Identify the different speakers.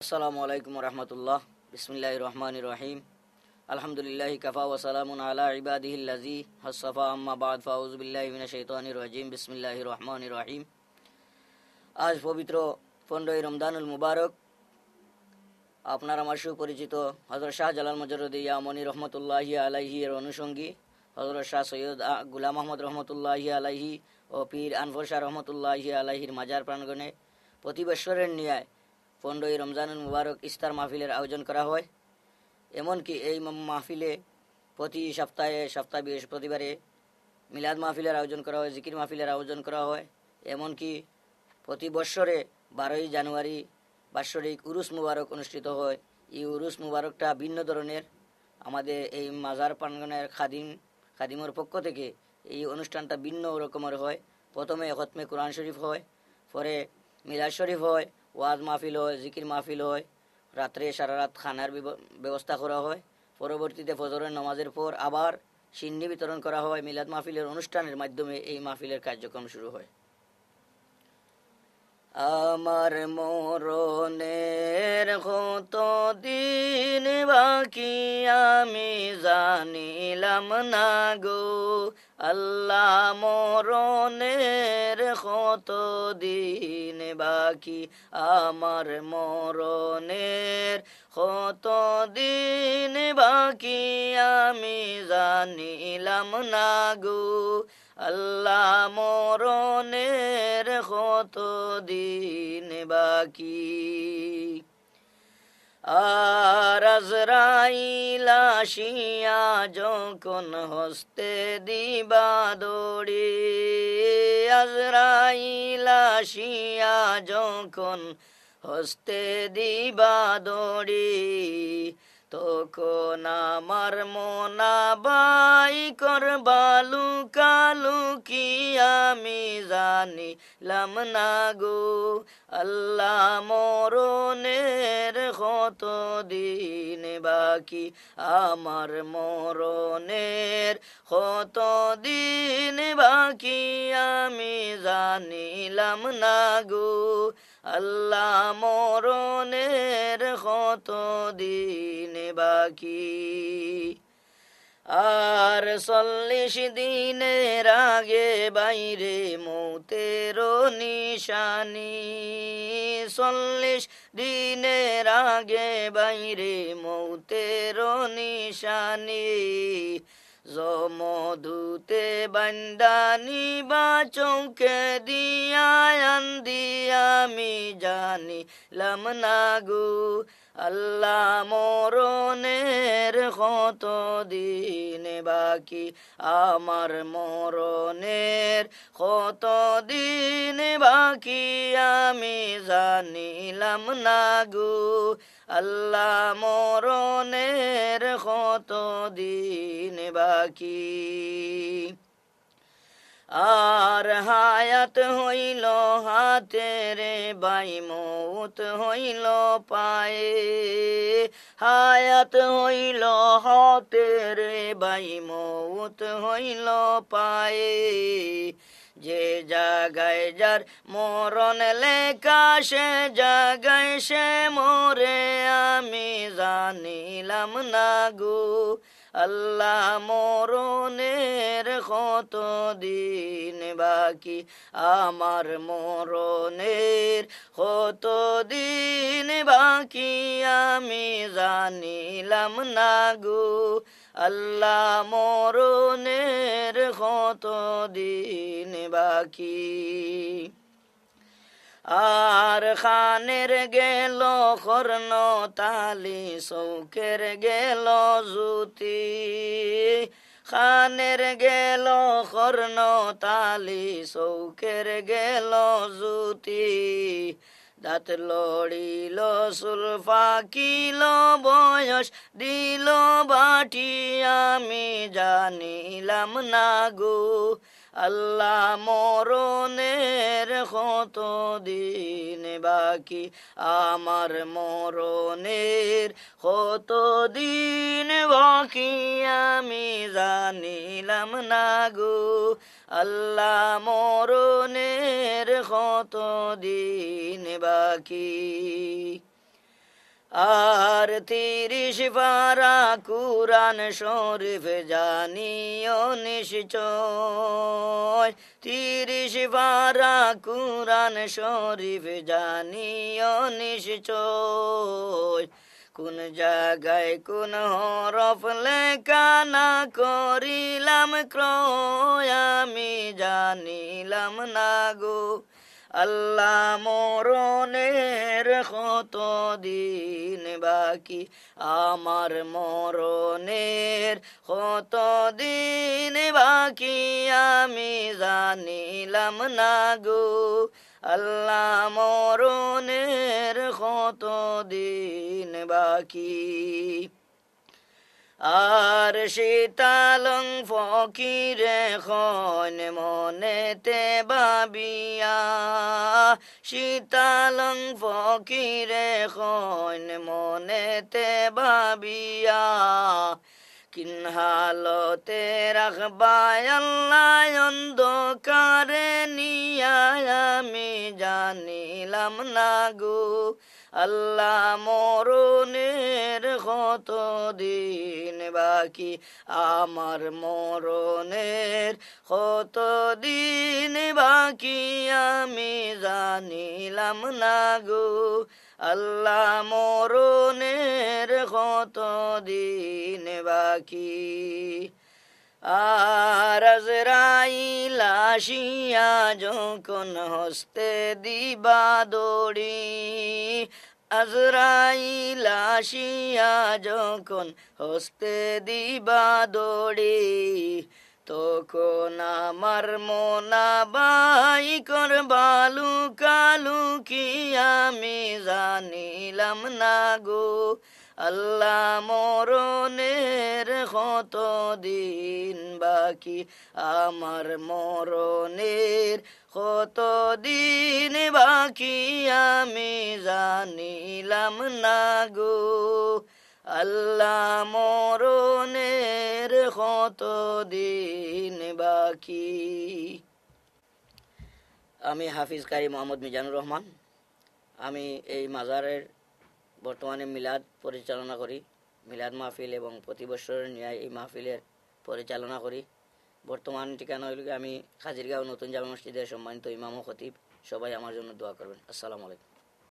Speaker 1: আসসালামু আলাইকুম রহমতুল্লাহ। বিসমিল্লাহির রহমানির রহিম। আলহামদুলিল্লাহি কাফা ওয়া সালামুন আলা ইবাদিহিল্লাযী হাসসাফা, আম্মা বা'দ, ফাউযু বিল্লাহি মিনাশ শাইতানির রাজীম। বিসমিল্লাহির রহমানির রহিম। আজ পবিত্র 15ই রমজানুল মুবারক। আপনার আমার সুপরিচিত হযরত শাহজালাল মুজাররদি ইয়ামনি রহমতুল্লাহি আলাইহি এর অনুষঙ্গী হযরত শাহ সৈয়দ গুলাম আহমদ রহমতুল্লাহি আলাইহি ও পীর আনফর শাহ রহমতুল্লাহি আলাইহির মাজার প্রাঙ্গণে প্রতি বৎসরের ন্যায় 15ই রমজানুল মুবারক ইফতার মাহফিলের আয়োজন করা হয়। এমনকি এই মাহফিলে প্রতি সপ্তাহে বৃহস্পতিবারে মিলাদ মাহফিলের আয়োজন করা হয়, জিকির মাহফিলের আয়োজন করা হয়। এমনকি প্রতি বৎসরে 12ই জানুয়ারি বাৎসরিক উরুস মুবারক অনুষ্ঠিত হয়। এই উরুস মুবারকটা ভিন্ন ধরনের। আমাদের এই মাজার প্রাঙ্গণের খাদিমের পক্ষ থেকে এই অনুষ্ঠানটা ভিন্ন রকমের হয়। প্রথমে খতমে কোরআন শরীফ হয়, পরে মিলাদ শরীফ হয়, ওয়াজ মাহফিল হয়, জিকির মাহফিল হয়, রাত্রে সারা রাত খানার ব্যবস্থা করা হয়। পরবর্তীতে ফজরের নামাজের পর আবার সিন্নি বিতরণ করা হয়। মিলাদ মাহফিলের অনুষ্ঠানের মাধ্যমে এই মাহফিলের কার্যক্রম শুরু হয়। আমার মরণের কত দিন বাকি আমি জানিলাম না গো আল্লাহ, মরণের কত দিন বাকি, আমার মরণের কত দিন বাকি আমি জানিলাম না গো আল্লাহ, মরণের কত দিন বাকি। আর আজরাইল আসিয়া যখন হস্তে দিবা দড়ি, আজরাইল আসিয়া যখন হস্তে দিবা দড়ি, তখন আমার মনা বাই করবা লুকালুকি আমি জানিলাম না গো আল্লাহ, মরণের কত দিন বাকি, আমার মরণের কত দিন বাকি আমি জানিলাম না গো আল্লাহ, মরণের কত দিন বাকি। আর 40 দিনের আগে বাইরে মৌতের নিশানি, 40 দিনের আগে বাইরে মৌতের নিশানি, জমদূতে বান্দানি বা চৌকে দিয়া আন্দি আমি জানিলাম না গো আল্লাহ, মরণের কত দিন বাকি, আমার মরণের কত দিন বাকি আমি জানিলাম না গো আল্লাহ, মরণের কত দিন বাকি। আর হায়াত হইল হাতে রে বাই, মৌত হইল পায়ে, হায়াত হইল হাতে রে বাই, মৌত হইল পায়ে, যে জাগায় যার মরণ লেখা সে জাগায় সে মরে আমি জানিলাম না গো আল্লাহ, মরণের কত দিন বাকি, আমার মরণের কত দিন বাকি আমি জানিলাম না গো আল্লাহ, মরণের কত দিন বাকি। আর খানের গেল কর্ণ তালি, চৌকের গেল জ্যোতি, খানের গেল কর্ণ তালি, চৌকের গেল জ্যোতি, দাঁত লড়িল চুল ফাকিল বয়স দিল বাটি আমি জানিলাম না গো আল্লাহ, মরণের কত দিন বাকি, আমার মরণের কত দিন বাকি আমি জানিলাম না গো আল্লাহ, মরণের কত দিন বাকি। আর 30 পারা কুরআন শরীফ জানিও নিশ্চয়, 30 পারা কুরআন শরীফ জানিও নিশ্চয়। কোন জায়গায় কোন হরফ লেখা না করিলাম ক্রয় আমি জানিলাম না গো। আল্লাহ মরণের কত দিন বাকি, আমার মরণের কত দিন বাকি আমি জানিলাম না গো। আল্লাহ মরণের কত দিন বাকি। আর শীতালং ফকিরে খন মনেতে ভাবিয়া, শীতালং ফকিরে খন মনেতে ভাবিয়া। কিন হালতে রাখবায় আল্লাহ অন্ধকারে নিয়া আমি জানিলাম না গো। আল্লাহ মরণের কত দিন বাকি, আমার মরণের কত দিন বাকি আমি জানিলাম না গো। আল্লাহ মরণের কত দিন বাকি। আর আজরাইল আসিয়া যখন হস্তে দিবা দড়ি, আজরাইল আসিয়া যখন হস্তে দিবা দড়ি। তখন আমার মনা বাই করবালু কালু কি আমি জানিলাম না গো। আল্লাহ মরণের কত দিন বাকি, আমার মরণের কত দিন বাকি আমি জানিলাম না গো। আল্লাহ মরণের কত দিন বাকি। আমি হাফিজ কারি মোহাম্মদ মিজানুর রহমান। আমি এই মাজারের বর্তমানে মিলাদ পরিচালনা করি, মিলাদ মাহফিল এবং প্রতি বছরের ন্যায় এই মাহফিলের পরিচালনা করি। বর্তমান ঠিকানা হইল আমি খাজিরগাঁও নতুন জামে মসজিদের সম্মানিত ইমাম ও খতিব। সবাই আমার জন্য দোয়া করবেন। আসসালামু আলাইকুম।